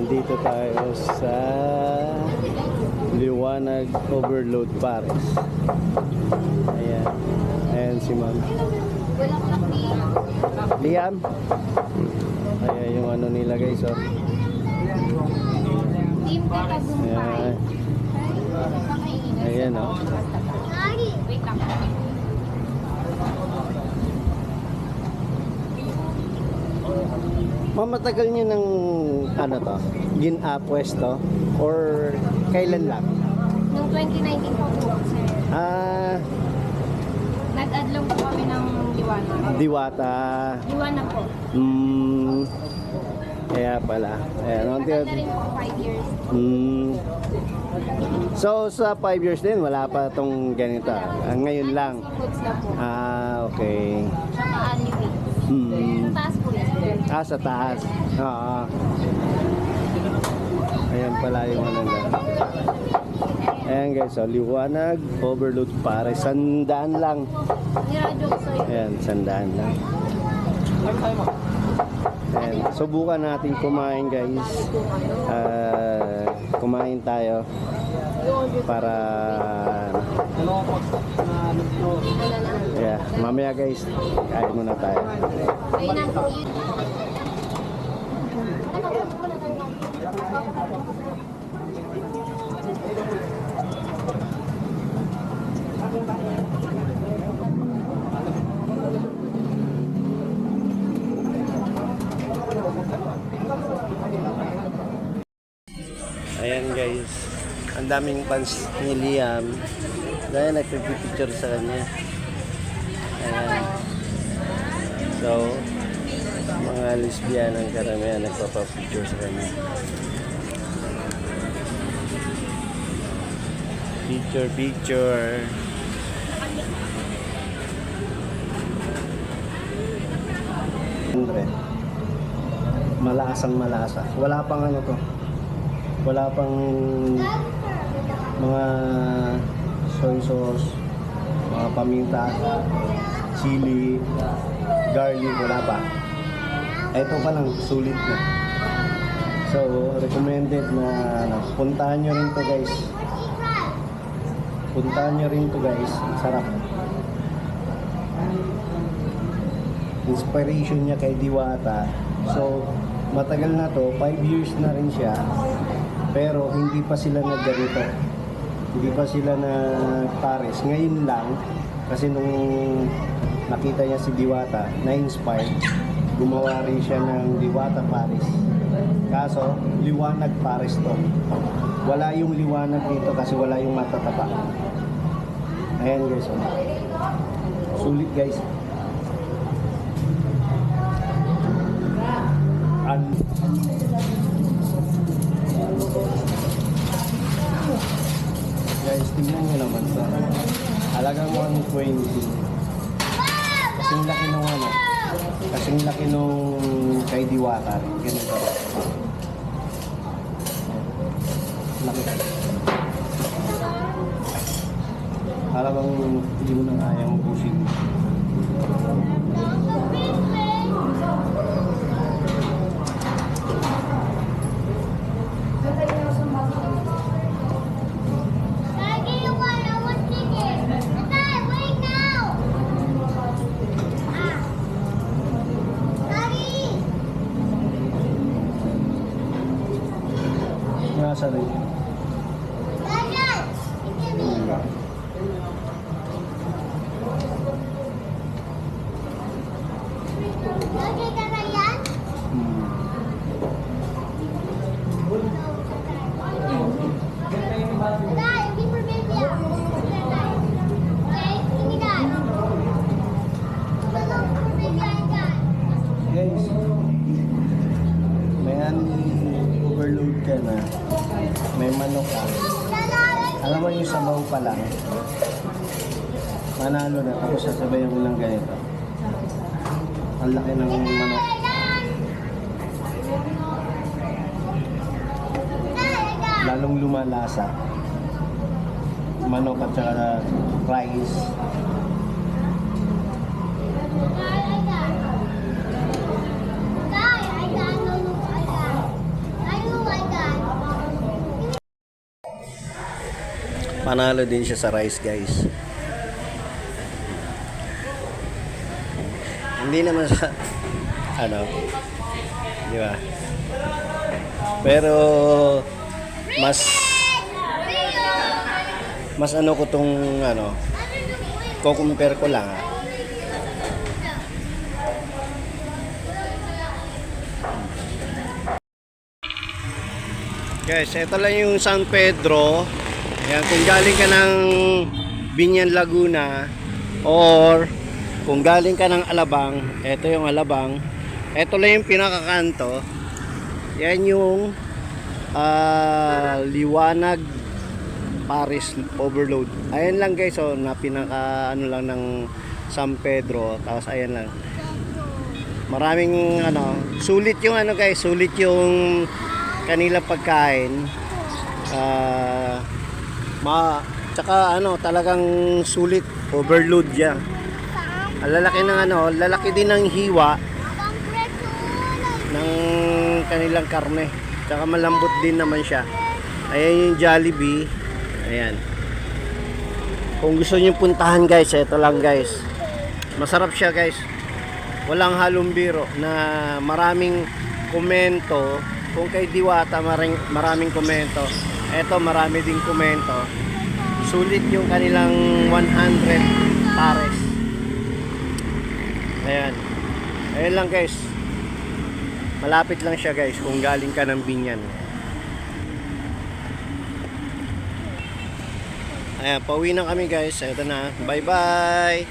Nandito tayo sa Liwanag Overload Paris. Ayan. Ayan si Ma'am Liam. Ayan yung ano nila guys, oh. Ayan. Ayan, oh. Mamatagal nyo ng ano to? Pwesto? Or kailan lang? Noong 2019 po po, sir. Nag-add lang po kami ng Liwanag. Diwata. Liwanag po. Kaya pala. Ayan, Matagal na rin po, 5 years. So sa 5 years din, wala pa tong ganito. Ngayon lang. Seafoods na po. Okay. Tsaka alleyway. Sa taas po yan. Sa taas. Oo. Ayan pala yung ano na. Ayan guys, so Liwanag Overload Paris. 100 lang. Niradyo ko sir. Ayan, 100 lang. Ayan, subukan natin kumain guys. Kumain tayo para mamaya guys, kain muna tayo. Ayan guys, ang daming fans ni Liam dahil nagpipicture sa kanya. Ayan. So, mga lesbian ang karamihan nagpapapicture sa kanya. Picture. Malasang malasa. Wala pang ano to. Wala pang mga soy sauce, mga paminta, chili, garlic, wala pa. Ito pa lang, sulit na. So, recommended na puntahan nyo rin to guys. Puntahan nyo rin to guys. Sarap. Inspiration niya kay Diwata. So, matagal na to, 5 years na rin siya. Pero hindi pa sila nagganito. Hindi pa sila nag-Paris. Ngayon lang, kasi nung nakita niya si Diwata, na-inspired, gumawa rin siya ng Diwata Paris. Kaso, Liwanag Paris to. Wala yung liwanag dito kasi wala yung matataba. Ayan guys, oh. Sulit guys. Guys, tingnan nyo naman sa halagang 120. Kasing laki nung ano, kasing laki nung kay Diwata rin. Ganito. Laki. Halagang hindi mo nang ayaw ubusin. Nasa rin. Guys, may overload ka na, may manok ka. Alam mo yung sabaw pa lang, manalo na, tapos sasabayan mo ng ganito. Ang laki ng manok. Lalong lumalasa. Manok at saka rice. Panalo din siya sa rice, guys. Hindi naman sa ano, di ba? Pero mas ano ko tong ano, ko-compare ko lang. Guys, ito lang yung San Pedro. Ayan, kung galing ka ng Binyan, Laguna, or kung galing ka ng Alabang, ito yung Alabang. Ito lang yung pinakakanto. Yan yung Liwanag Paris Overload. Ayan lang guys, so na pinaka ano lang ng San Pedro. Tapos ayan lang. Maraming ano, sulit yung ano guys, sulit yung kanilang pagkain. Tsaka ano, talagang sulit, overload yan. Ang lalaki ng ano, lalaki din ng hiwa ng kanilang karne. Tsaka malambot din naman siya. Ayan yung Jollibee. Ayan. Kung gusto niyo puntahan guys, ito lang guys. Masarap siya guys. Walang halong biro na maraming komento. Kung kay Diwata maraming komento. Ito marami ding komento. Sulit yung kanilang 100 pares. Ayan. Ayan lang guys. Malapit lang siya guys kung galing ka ng Binyan. Ayan, pauwi na kami guys. Ito na. Bye bye.